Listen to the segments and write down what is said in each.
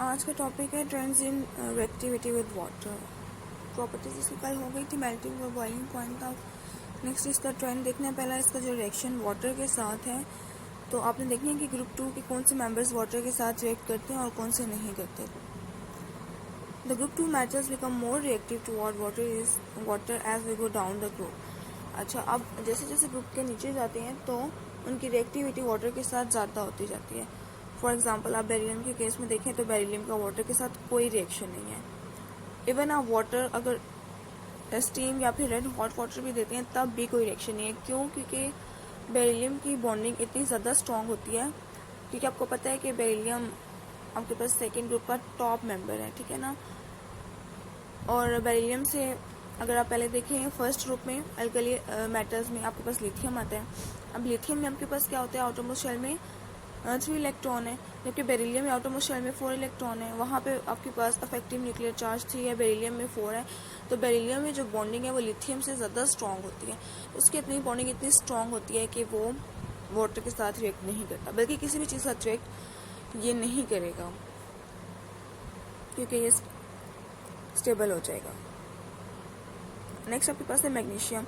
आज का टॉपिक है trends in reactivity with water. Properties इसकी कल हो गई थी, मेल्टिंग और बॉइलिंग पॉइंट था। नेक्स्ट इसका ट्रेंड देखना है। पहला इसका जो रिएक्शन वाटर के साथ है, तो आपने देखना है कि ग्रुप 2 के कौन से मेंबर्स वाटर के साथ रिएक्ट करते हैं और कौन से नहीं करते। The group 2 metals become more reactive toward water as we go down the group. अच्छा, अब जैसे जैसे ग्रुप के नीचे जाते हैं तो उनकी रिएक्टिविटी वाटर के साथ ज़्यादा होती जाती है। फॉर एग्जाम्पल, आप बेरिलियम के केस में देखें तो बेरिलियम का वाटर के साथ कोई रिएक्शन नहीं है। इवन आप वाटर अगर स्टीम या फिर रेड हॉट वाटर भी देते हैं तब भी कोई रिएक्शन नहीं है। क्यों? क्योंकि बेरिलियम की बॉन्डिंग इतनी ज़्यादा स्ट्रॉन्ग होती है, क्योंकि आपको पता है कि बेरिलियम आपके पास सेकेंड ग्रुप का टॉप मेंबर है, ठीक है ना। और बेरिलियम से अगर आप पहले देखें फर्स्ट ग्रुप में अल्कली मेटल्स में आपके पास लिथियम आता है। अब लिथियम में आपके पास क्या होता है, आउटरमोस्ट शेल में 3 इलेक्ट्रॉन है, जबकि बेरिलियम में आउटरमोस्ट शेल में 4 इलेक्ट्रॉन है। वहाँ पे आपके पास अफेक्टिव न्यूक्लियर चार्ज 3 है, बेरिलियम में 4 है। तो बेरिलियम में जो बॉन्डिंग है वो लिथियम से ज़्यादा स्ट्रॉन्ग होती है। उसकी अपनी बॉन्डिंग इतनी स्ट्रॉन्ग होती है कि वो वाटर के साथ रिएक्ट नहीं करता, बल्कि किसी भी चीज़ के साथ रिएक्ट ये नहीं करेगा, क्योंकि ये स्टेबल हो जाएगा। नेक्स्ट आपके पास है मैग्नीशियम।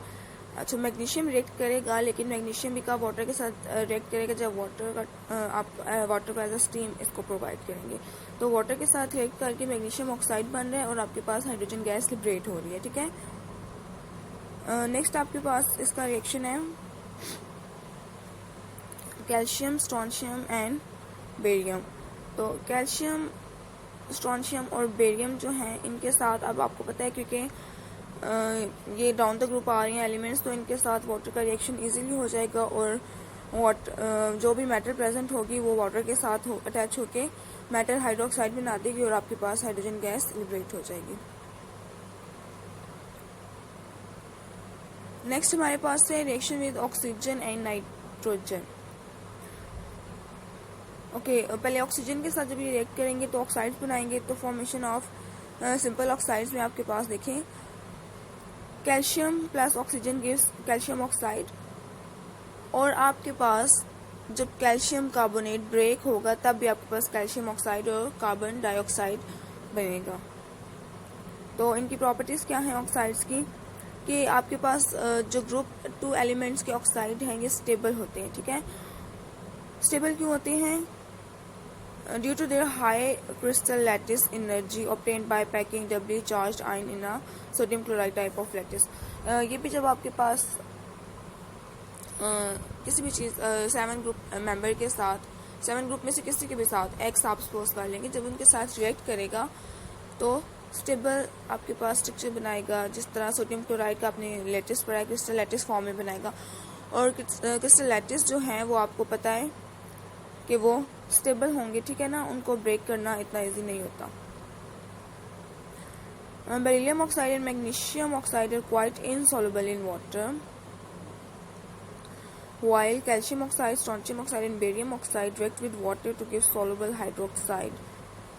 अच्छा, मैग्नीशियम रिएक्ट करेगा, लेकिन मैग्नीशियम भी का वाटर के साथ रिएक्ट करेगा जब वाटर का आप वाटर को एज अ स्टीम इसको प्रोवाइड करेंगे। तो वाटर के साथ रिएक्ट करके मैग्नीशियम ऑक्साइड बन रहा है और आपके पास हाइड्रोजन गैस लिबरेट हो रही है, ठीक है। नेक्स्ट आपके पास इसका रिएक्शन है कैल्शियम, स्ट्रोंशियम एंड बेरियम। तो कैल्शियम, स्ट्रोंशियम और बेरियम जो हैं इनके साथ अब आपको पता है, क्योंकि ये डाउन द ग्रुप आ रही हैं एलिमेंट्स, तो इनके साथ वाटर का रिएक्शन इजीली हो जाएगा और जो भी मेटल प्रेजेंट होगी वो वाटर के साथ अटैच होके मेटल हाइड्रोक्साइड बना देगी और आपके पास हाइड्रोजन गैस लिबरेट हो जाएगी। नेक्स्ट हमारे पास है reaction with oxygen and nitrogen. Okay, पहले ऑक्सीजन के साथ जब ये रिएक्ट करेंगे तो ऑक्साइड्स बनाएंगे। तो फॉर्मेशन ऑफ सिंपल ऑक्साइड्स में आपके पास देखें calcium plus oxygen gives calcium oxide, और आपके पास जब कैल्शियम कार्बोनेट ब्रेक होगा तब भी आपके पास कैल्शियम ऑक्साइड और कार्बन डाइऑक्साइड बनेगा। तो इनकी प्रॉपर्टीज क्या हैं ऑक्साइड्स की, कि आपके पास जो ग्रुप 2 एलिमेंट्स के ऑक्साइड हैं ये स्टेबल होते हैं, ठीक है। स्टेबल क्यों होते हैं? Due to there high crystal lattice energy obtained by packing doubly charged ion in a sodium chloride type of lattice. ये भी जब आपके पास किसी भी चीज़ 7 ग्रुप मेंबर के साथ, 7 ग्रुप में से किसी के भी साथ एक्स आप सपोज कर लेंगे, जब उनके साथ रिएक्ट करेगा तो स्टेबल आपके पास स्ट्रक्चर बनाएगा। जिस तरह सोडियम क्लोराइड का आपने लैटिस पढ़ा है, क्रिस्टल लैटिस फॉर्म में बनाएगा। और क्रिस्टल लैटिस जो है वो आपको पता है कि वो स्टेबल होंगे, ठीक है ना, उनको ब्रेक करना इतना इजी नहीं होता। Beryllium oxide and magnesium oxide are quite insoluble in water, while calcium oxide, strontium oxide and barium oxide react with water to give soluble hydroxide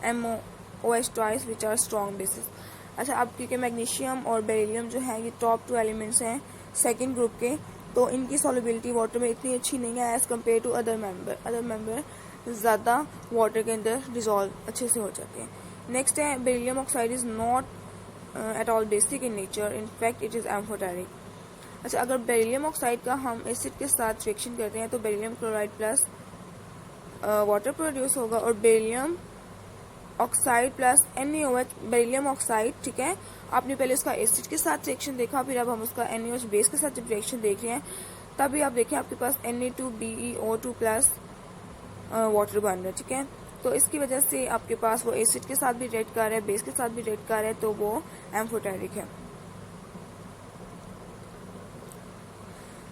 MOOH twice, which are strong bases। अच्छा, अब क्योंकि magnesium और beryllium जो है ये top 2 elements हैं second group के, तो इनकी सॉल्युबिलिटी वाटर में इतनी अच्छी नहीं है as compare to other member ज़्यादा वाटर के अंदर डिजॉल्व अच्छे से हो जाते हैं। नेक्स्ट है beryllium oxide is not at all basic in nature, in fact it is amphoteric. अच्छा, अगर बेरिलियम ऑक्साइड का हम एसिड के साथ रिएक्शन करते हैं तो beryllium chloride plus water produce होगा, और beryllium oxide plus NaOH beryllium oxide, ठीक है। आपने पहले उसका एसिड के साथ रिएक्शन देखा, फिर अब हम उसका NaOH बेस के साथ जब रिएक्शन देख रहे हैं तभी आप देखें आपके पास Na2BeO2 प्लस वाटर बन रहा है, ठीक है। तो इसकी वजह से आपके पास वो एसिड के साथ भी रिएक्ट कर रहा है, बेस के साथ भी रिएक्ट कर रहा है, तो वो एम्फोटेरिक है।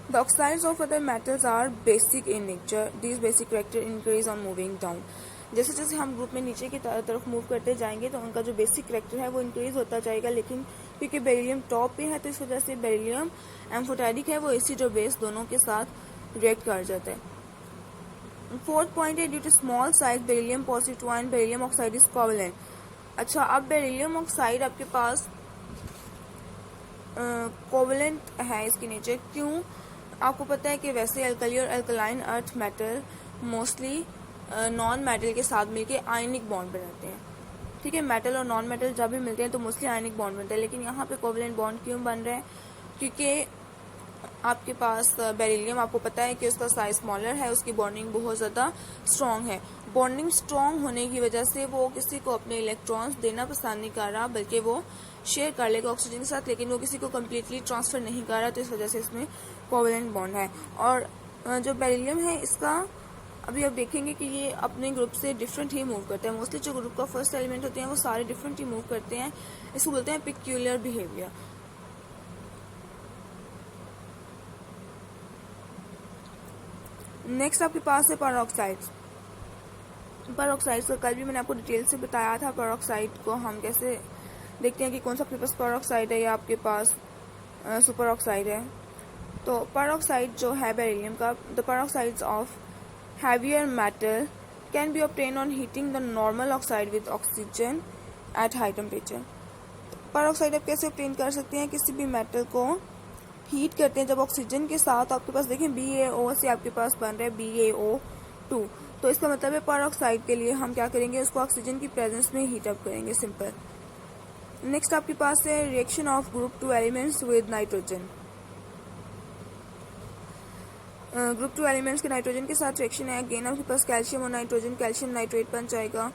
The oxides of other metals are basic in nature. These basic character increase on moving down. जैसे जैसे हम ग्रुप में नीचे की तरफ मूव करते जाएंगे तो उनका जो बेसिक करेक्टर है वो इंक्रीज होता जाएगा, लेकिन क्योंकि बेरिलियम टॉप पे है तो इस वजह से बेरिलियम एम्फोटेरिक है, वो एसिड और बेस दोनों के साथ रिएक्ट कर जाता है। फोर्थ पॉइंट है due to small size beryllium positive two ion beryllium oxide is covalent. अच्छा, अब बेरिलियम ऑक्साइड आपके पास कोवेलेंट है इसकी नेचर। क्यों? आपको पता है कि वैसे अल्कली और alkaline earth metal mostly non metal के साथ मिलकर आयनिक बॉन्ड बनाते हैं, ठीक है। मेटल और नॉन मेटल जब भी मिलते हैं तो मोस्टली आयनिक बॉन्ड बनता है, लेकिन यहाँ पे कोवेलेंट बॉन्ड क्यों बन रहे हैं? क्योंकि आपके पास बेरिलियम, आपको पता है कि उसका साइज स्मॉलर है, उसकी बॉन्डिंग बहुत ज़्यादा स्ट्रॉन्ग है। बॉन्डिंग स्ट्रॉन्ग होने की वजह से वो किसी को अपने इलेक्ट्रॉन्स देना पसंद नहीं कर रहा, बल्कि वो शेयर कर लेगा ऑक्सीजन के साथ, लेकिन वो किसी को कम्प्लीटली ट्रांसफ़र नहीं कर रहा, तो इस वजह से इसमें कोवेलेंट बॉन्ड है। और जो बेरिलियम है इसका अभी आप देखेंगे कि ये अपने ग्रुप से डिफरेंट ही मूव करते हैं। मोस्टली जो ग्रुप का फर्स्ट एलिमेंट होते हैं वो सारे डिफरेंट ही मूव करते हैं। इसको बोलते हैं पिक्यूलियर बिहेवियर। नेक्स्ट आपके पास है पेरोक्साइड्स। पेरोक्साइड्स का कल भी मैंने आपको डिटेल से बताया था। पेरोक्साइड को हम कैसे देखते हैं कि कौन सा आपके पास पेरोक्साइड है या आपके पास सुपर ऑक्साइड है। तो पेरोक्साइड जो है बेरिलियम का, the peroxides of heavier metal can be obtained on heating the normal oxide with oxygen at high temperature। Peroxide आप कैसे obtain कर सकते हैं? किसी भी मेटल को हीट करते हैं जब ऑक्सीजन के साथ, आपके पास देखें BaO से आपके पास बन रहा है BaO2, तो इसका मतलब है पेरोक्साइड के लिए हम क्या करेंगे, उसको ऑक्सीजन की प्रेजेंस में हीट अप करेंगे, सिंपल। नेक्स्ट आपके पास है reaction of group 2 elements with nitrogen. Group 2 elements के नाइट्रोजन के साथ रिएक्शन है। अगेन आपके पास कैल्शियम और नाइट्रोजन, कैल्शियम नाइट्रेट बन जाएगा,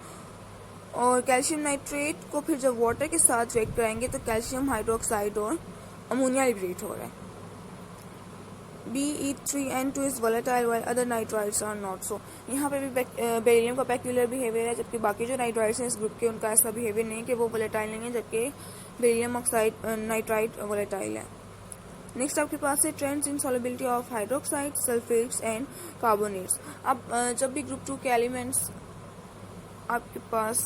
और कैल्शियम नाइट्रेट को फिर जब वाटर के साथ रिएक्ट कराएंगे तो कैल्शियम हाइड्रोक्साइड और अमोनिया लिबरेट हो रहा है। Be3N2 is volatile while other nitrides are not so. यहाँ पे भी बेरिलियम का पेक्यूलर बिहेवियर है, जबकि बाकी जो नाइट्राइड्स हैं इस ग्रुप के उनका ऐसा बिहेवियर नहीं है कि वो वोलेटाइल नहीं है, जबकि बेरिलियम ऑक्साइड नाइट्राइड वोलेटाइल है। नेक्स्ट आपके पास है trends in solubility of hydroxide, sulphates and carbonates. अब जब भी ग्रुप 2 के एलिमेंट्स आपके पास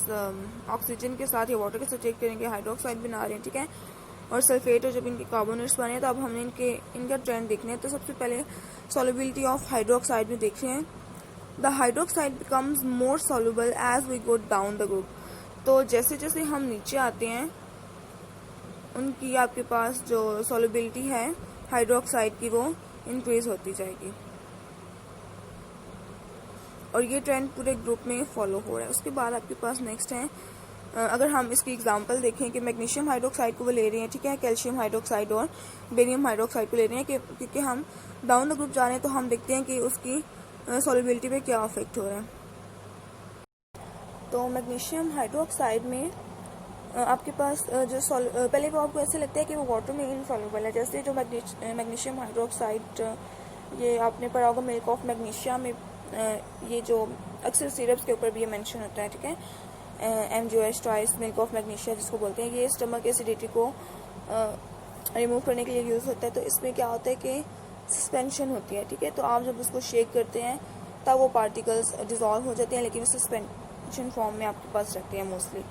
ऑक्सीजन के साथ या वाटर के साथ रिएक्ट करेंगे, हाइड्रोक्साइड बना रहे हैं, ठीक है, और सल्फेट और जब इनके कार्बोनेट्स बने, तो अब हमने इनका ट्रेंड देखना है। तो सबसे पहले सॉल्युबिलिटी ऑफ हाइड्रोक्साइड में देख रहे हैं। The hydroxide becomes more soluble as we go down the group. तो जैसे जैसे हम नीचे आते हैं उनकी आपके पास जो सॉल्युबिलिटी है हाइड्रोक्साइड की वो इंक्रीज होती जाएगी, और ये ट्रेंड पूरे ग्रुप में फॉलो हो रहा है। उसके बाद आपके पास नेक्स्ट है, अगर हम इसकी एग्जांपल देखें कि मैग्नीशियम हाइड्रोक्साइड को वो ले रहे हैं, ठीक है, कैल्शियम हाइड्रोक्साइड और बेरियम हाइड्रोक्साइड को ले रहे हैं, क्योंकि हम डाउन द ग्रुप जा रहे हैं, तो हम देखते हैं कि उसकी सॉल्युबिलिटी पे क्या अफेक्ट हो रहा है। तो मैग्नीशियम हाइड्रोक्साइड में आपके पास जो पहले वो आपको ऐसे लगता है कि वो वाटर में इनसॉल्युबल है, जैसे जो मैग्नीशियम हाइड्रोक्साइड, ये आपने पढ़ा होगा मिल्क ऑफ मैग्नीशिया में, ये जो अक्सर सिरप्स के ऊपर भी ये मेंशन होता है, ठीक है, MgOH twice milk of magnesia जिसको बोलते हैं, ये स्टमक एसिडिटी को रिमूव करने के लिए यूज़ होता है। तो इसमें क्या होता है कि सस्पेंशन होती है, ठीक है, तो आप जब उसको शेक करते हैं तब वो पार्टिकल्स डिजॉल्व हो जाते हैं, लेकिन सस्पेंशन फॉर्म में आपके पास रहते हैं मोस्टली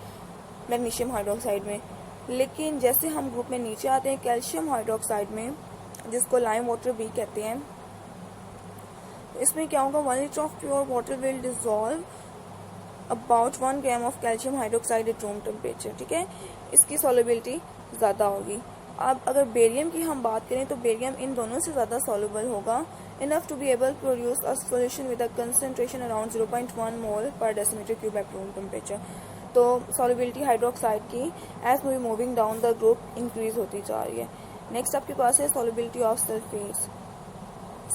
मैग्नीशियम हाइड्रोक्साइड में। लेकिन जैसे हम ग्रुप में नीचे आते हैं कैल्शियम हाइड्रोक्साइड में, जिसको लाइम वाटर भी कहते हैं, इसमें क्या होगा, 1 litre of pure water will dissolve about 1 gram of calcium hydroxide eight room temperature, ठीक है, इसकी सॉल्युबिलिटी ज़्यादा होगी। अब अगर बेरियम की हम बात करें तो बेरियम इन दोनों से ज़्यादा सॉल्युबल होगा, enough to be able to produce a solution with a concentration around 0.1 mole per decimetre cube at room temperature. तो सॉल्युबिलिटी हाइड्रोक्साइड की as we moving down the group increase होती जा रही है। नेक्स्ट आपके पास है सॉल्युबिलिटी ऑफ सल्फेट्स।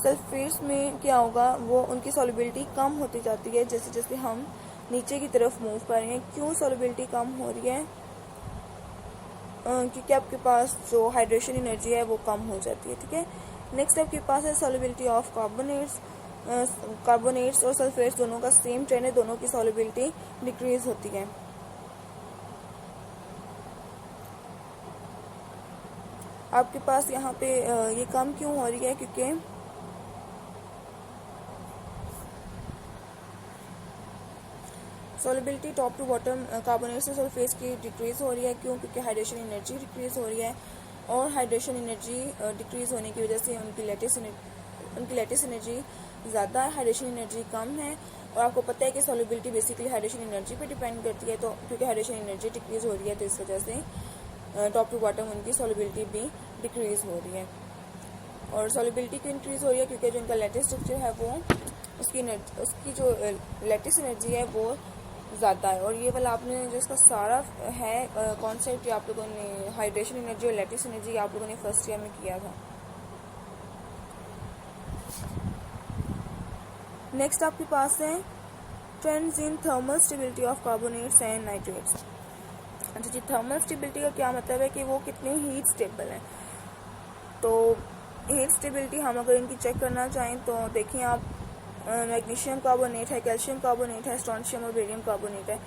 सल्फेट्स में क्या होगा, वो उनकी सॉल्युबिलिटी कम होती जाती है जैसे जैसे हम नीचे की तरफ मूव कर रहे हैं। क्यों सॉल्युबिलिटी कम हो रही है? क्योंकि आपके पास जो हाइड्रेशन एनर्जी है वो कम हो जाती है, ठीक है। नेक्स्ट आपके पास है सॉल्युबिलिटी ऑफ कार्बोनेट्स। कार्बोनेट्स और सल्फेट्स दोनों का सेम ट्रेंड है, दोनों की सॉल्युबिलिटी डिक्रीज होती है। आपके पास यहाँ पे ये कम क्यों हो रही है? क्योंकि solubility top to bottom carbonates और सल्फेट्स की डिक्रीज हो रही है। क्यों? क्योंकि हाइड्रेशन एनर्जी डिक्रीज हो रही है, और हाइड्रेशन एनर्जी डिक्रीज होने की वजह से उनकी लेटेस्ट एनर्जी ज़्यादा है, हाइड्रेशन एनर्जी कम है। और आपको पता है कि सॉल्युबिलिटी बेसिकली हाइड्रेशन एनर्जी पे डिपेंड करती है, तो क्योंकि हाइड्रेशन एनर्जी डिक्रीज हो रही है तो इस वजह से टॉप टू बॉटम उनकी सॉल्युबिलिटी भी डिक्रीज हो रही है। और सॉल्युबिलिटी क्यों इंक्रीज हो रही है? क्योंकि जो उनका लेटेस्ट स्ट्रक्चर है वो उसकी जो लेटेस्ट एनर्जी है वो ज़्यादा है। और ये वाला आपने जो इसका सारा है कॉन्सेप्ट, आप लोगों ने हाइड्रेशन एनर्जी और लैटिस एनर्जी आप लोगों ने फर्स्ट ईयर में किया था। नेक्स्ट आपके पास है trends in thermal stability of carbonates and nitrates. अच्छा जी, थर्मल स्टेबिलिटी का क्या मतलब है कि वो कितने हीट स्टेबल है। तो हीट स्टेबिलिटी हम अगर इनकी चेक करना चाहें तो देखिए आप, मैग्नीशियम कार्बोनेट है, कैल्शियम कार्बोनेट है, स्ट्रोंशियम और बेरियम कार्बोनेट है।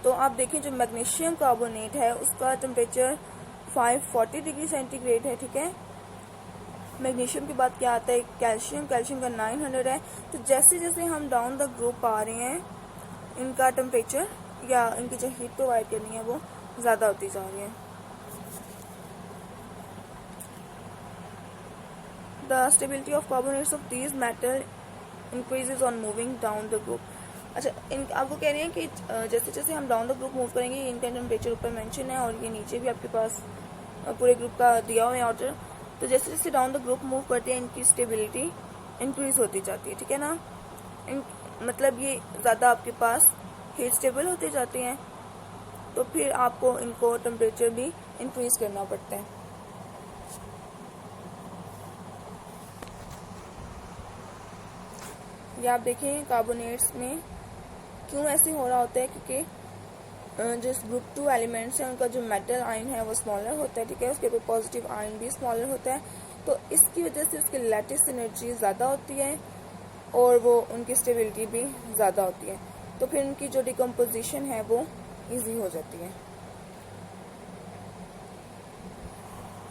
तो आप देखिए जो मैग्नीशियम कार्बोनेट है उसका टेम्परेचर 540 डिग्री सेंटीग्रेड है, ठीक है। मैग्नीशियम के बाद क्या आता है कैल्शियम, कैल्शियम का 900 है। तो जैसे जैसे हम डाउन द ग्रुप आ रहे हैं इनका टेम्परेचर या इनकी जो हीट प्रोवाइड करनी है वो ज़्यादा होती जा रही है। The stability of carbonates of these metal increases on moving down the group. अच्छा, आपको कह रहे हैं कि जैसे जैसे हम डाउन द ग्रुप मूव करेंगे इनका टेम्परेचर ऊपर मेंशन है और ये नीचे भी आपके पास पूरे ग्रुप का दिया हुआ है ऑर्डर। तो जैसे जैसे डाउन द ग्रुप मूव करते हैं इनकी स्टेबिलिटी इंक्रीज होती जाती है, ठीक है ना। मतलब ये ज़्यादा आपके पास हीट स्टेबल होते जाते हैं, तो फिर आपको इनको टेम्परेचर भी इंक्रीज करना पड़ता है। ये आप देखें कार्बोनेट्स में क्यों ऐसे हो रहा होता है, क्योंकि जो ग्रुप 2 एलिमेंट्स हैं उनका जो मेटल आयन है वो स्मॉलर होता है, ठीक है। उसके ऊपर पॉजिटिव आयन भी स्मॉलर होता है, तो इसकी वजह से उसकी लैटिस एनर्जी ज़्यादा होती है और वो उनकी स्टेबिलिटी भी ज़्यादा होती है। तो फिर उनकी जो डिकम्पोजिशन है वो ईजी हो जाती है।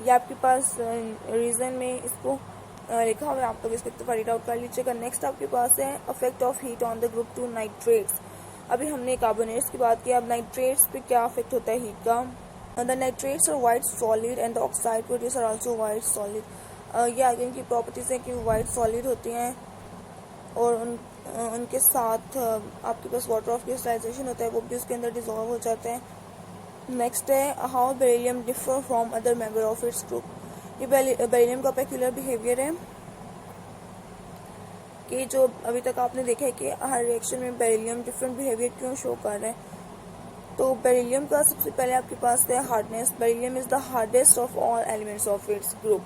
ये आपके पास रीज़न में इसको लिखा हुआ है, आप लोग इसको एक दफ़ा रीड आउट कर लीजिएगा। नेक्स्ट आपके पास है affect of heat on the group 2 nitrates. अभी हमने कार्बोनेट्स की बात की, अब नाइट्रेट्स पे क्या अफेक्ट होता है हीट का। The nitrates are white solid and the oxide produce are also white solid. ये आगे इनकी प्रॉपर्टीज है कि वाइट सॉलिड होती हैं और उनके साथ आपके पास वाटर ऑफ क्रिस्टलाइजेशन होता है, वो भी उसके अंदर डिजॉल्व हो जाते हैं। नेक्स्ट है how beryllium differ from other member of its group. ये बेरिलियम का पेक्यूलर बिहेवियर है कि जो अभी तक आपने देखा है कि हर रिएक्शन में बेरिलियम डिफरेंट बिहेवियर क्यों शो कर रहे हैं। तो बेरिलियम का सबसे पहले आपके पास है hardness. Beryllium is the hardest of all elements of its group,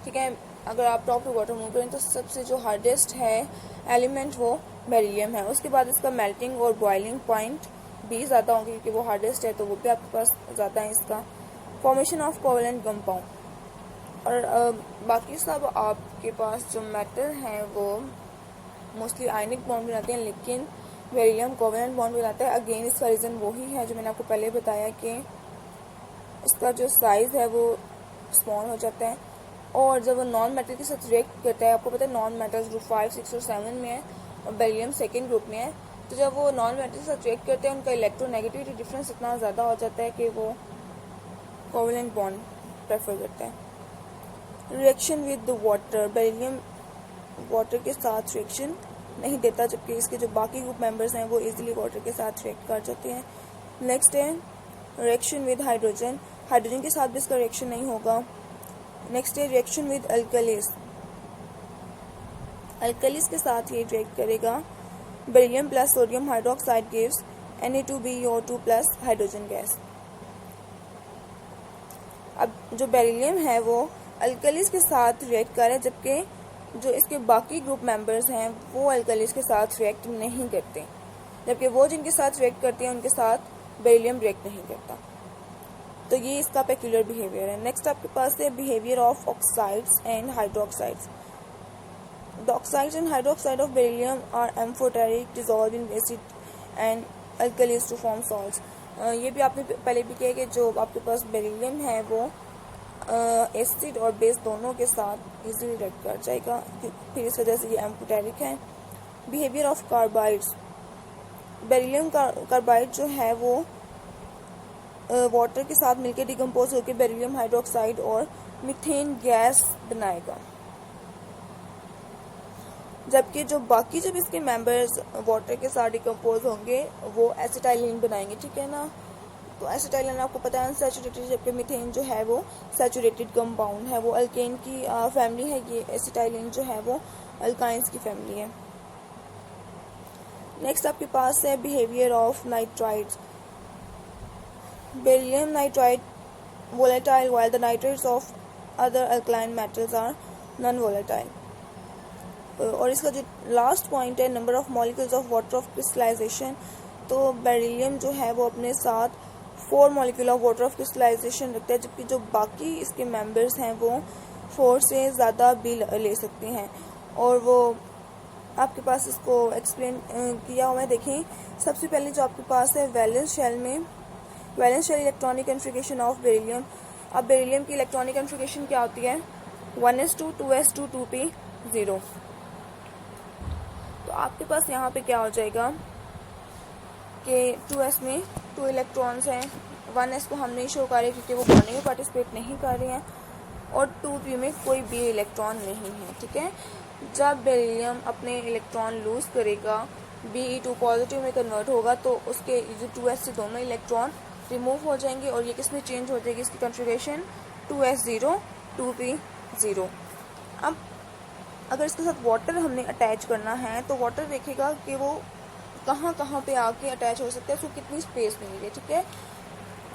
ठीक है। अगर आप टॉप टू बॉटम मूव करें तो सबसे जो हार्डेस्ट है एलिमेंट वो बेरिलियम है। उसके बाद इसका मेल्टिंग और बॉइलिंग पॉइंट भी ज़्यादा होंगे क्योंकि वो हार्डेस्ट है, तो वो भी आपके पास ज़्यादा है। इसका फॉर्मेशन ऑफ कोवेलेंट कंपाउंड और बाकी सब आपके पास जो मेटल हैं वो मोस्टली आयनिक बॉन्ड बनाते हैं, लेकिन बेरिलियम कोवेलेंट बॉन्ड बनाता है। अगेन इसका रीज़न वही है जो मैंने आपको पहले बताया कि उसका जो साइज़ है वो स्मॉल हो जाता है और जब वो नॉन मेटल के साथ रिएक्ट करता है, आपको पता है नॉन मेटल्स ग्रुप 5, 6 और 7 में है और बेरिलियम सेकेंड ग्रुप में है। तो जब वो नॉन मेटल के साथ रिएक्ट करते हैं उनका इलेक्ट्रोनेगेटिविटी डिफरेंस इतना ज़्यादा हो जाता है कि वो कोवेलेंट बॉन्ड प्रेफर करता है। Reaction with the water, beryllium water के साथ रिएक्शन नहीं देता, जबकि इसके जो बाकी ग्रुप मेंबर्स हैं वो इजीली वाटर के साथ रिएक्ट कर जाते हैं। नेक्स्ट है रिएक्शन विद हाइड्रोजन, हाइड्रोजन के साथ भी इसका रिएक्शन नहीं होगा। नेक्स्ट है रिएक्शन विद अल्कलीज, अल्कलीज के साथ ये रिएक्ट करेगा। Beryllium plus sodium hydroxide gives Na2BO2 plus hydrogen gas. अब जो बेरिलियम है वो अल्कलीज के साथ रिएक्ट करे, जबकि जो इसके बाकी ग्रुप मेंबर्स हैं वो अल्कलीज के साथ रिएक्ट नहीं करते, जबकि वो जिनके साथ रिएक्ट करते हैं उनके साथ बेरिलियम रिएक्ट नहीं करता। तो ये इसका पेक्यूलर बिहेवियर है। नेक्स्ट आपके पास है behaviour of oxides and hydroxides. The oxides and hydroxide of beryllium are amphoteric, dissolve in acid and alkalies to form salts. ये भी आपने पहले भी किया कि जो आपके पास बेरिलियम है वो एसिड और बेस दोनों के साथ इजीली रिएक्ट कर जाएगा, फिर इस वजह से ये एम्फोटेरिक है। Behaviour of carbides, beryllium carbide जो है वो वाटर के साथ मिलकर डिकम्पोज होकर बेरिलियम हाइड्रोक्साइड और मीथेन गैस बनाएगा, जबकि जो बाकी जब इसके मेंबर्स वाटर के साथ डिकम्पोज होंगे वो एसिटाइलिन बनाएंगे, ठीक है ना। तो एसिटाइलिन आपको पता है अनसैचुरेटेड, जबकि मीथेन जो है वो सैचुरेटेड कंपाउंड है, वो अल्केन की फैमिली है। ये एसिटाइलिन जो है वो अल्काइंस की फैमिली है। नेक्स्ट आपके पास है behaviour of nitrides. Beryllium nitride volatile while the nitrates of other alkaline metals are non-volatile। और इसका जो लास्ट पॉइंट है number of molecules of water of crystallisation, तो बेरिलियम जो है वो अपने साथ 4 molecule of water of crystallisation रखता है, जबकि जो बाकी इसके मेंबर्स हैं वो 4 से ज़्यादा भी ले सकते हैं। और वो आपके पास इसको एक्सप्लेन किया हुआ है। देखें, सबसे पहले जो आपके पास है वैलेंस शेल में, valence shell electronic configuration of beryllium. अब बेरिलियम की इलेक्ट्रॉनिक कन्फिगरेशन क्या होती है? 1s2 2s2 2p0। तो आपके पास यहाँ पे क्या हो जाएगा कि 2s में 2 इलेक्ट्रॉन्स हैं, 1s को हम नहीं शो कर रहे क्योंकि वो बॉन्डिंग में पार्टिसिपेट नहीं कर रहे हैं, और 2p में कोई भी इलेक्ट्रॉन नहीं है। ठीक है, जब बेरिलियम अपने इलेक्ट्रॉन लूज करेगा, Be2 पॉजिटिव में कन्वर्ट होगा, तो उसके जो 2s से दोनों इलेक्ट्रॉन रिमूव हो जाएंगे और ये किस में चेंज हो जाएगी इसकी कन्फिगरेशन? 2s0 2p0। अब अगर इसके साथ वाटर हमने अटैच करना है तो वाटर देखेगा कि वो कहाँ कहाँ पे आके अटैच हो सकता है, उसको कितनी स्पेस मिलेगी। ठीक है,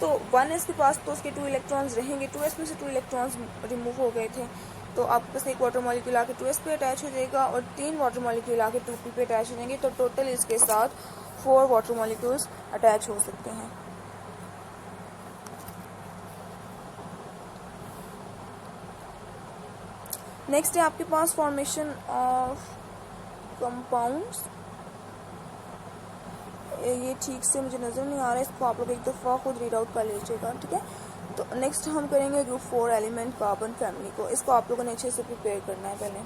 तो 1s के पास तो उसके 2 इलेक्ट्रॉन्स रहेंगे, 2s में से 2 इलेक्ट्रॉन्स रिमूव हो गए थे, तो आपके पास एक वाटर मॉलिक्यूल आके 2s पे अटैच हो जाएगा और 3 वाटर मॉलिक्यूल आके 2p पे अटैच हो जाएंगे, तो टोटल इसके साथ 4 वाटर मॉलिक्यूल्स अटैच हो सकते हैं। नेक्स्ट है आपके पास फॉर्मेशन ऑफ कंपाउंड्स। ये ठीक से मुझे नज़र नहीं आ रहा है, इसको आप लोग एक दफ़ा खुद रीड आउट कर लीजिएगा। ठीक है, तो नेक्स्ट हम करेंगे ग्रुप 4 एलिमेंट कार्बन फैमिली को। इसको आप लोगों ने अच्छे से प्रिपेयर करना है पहले।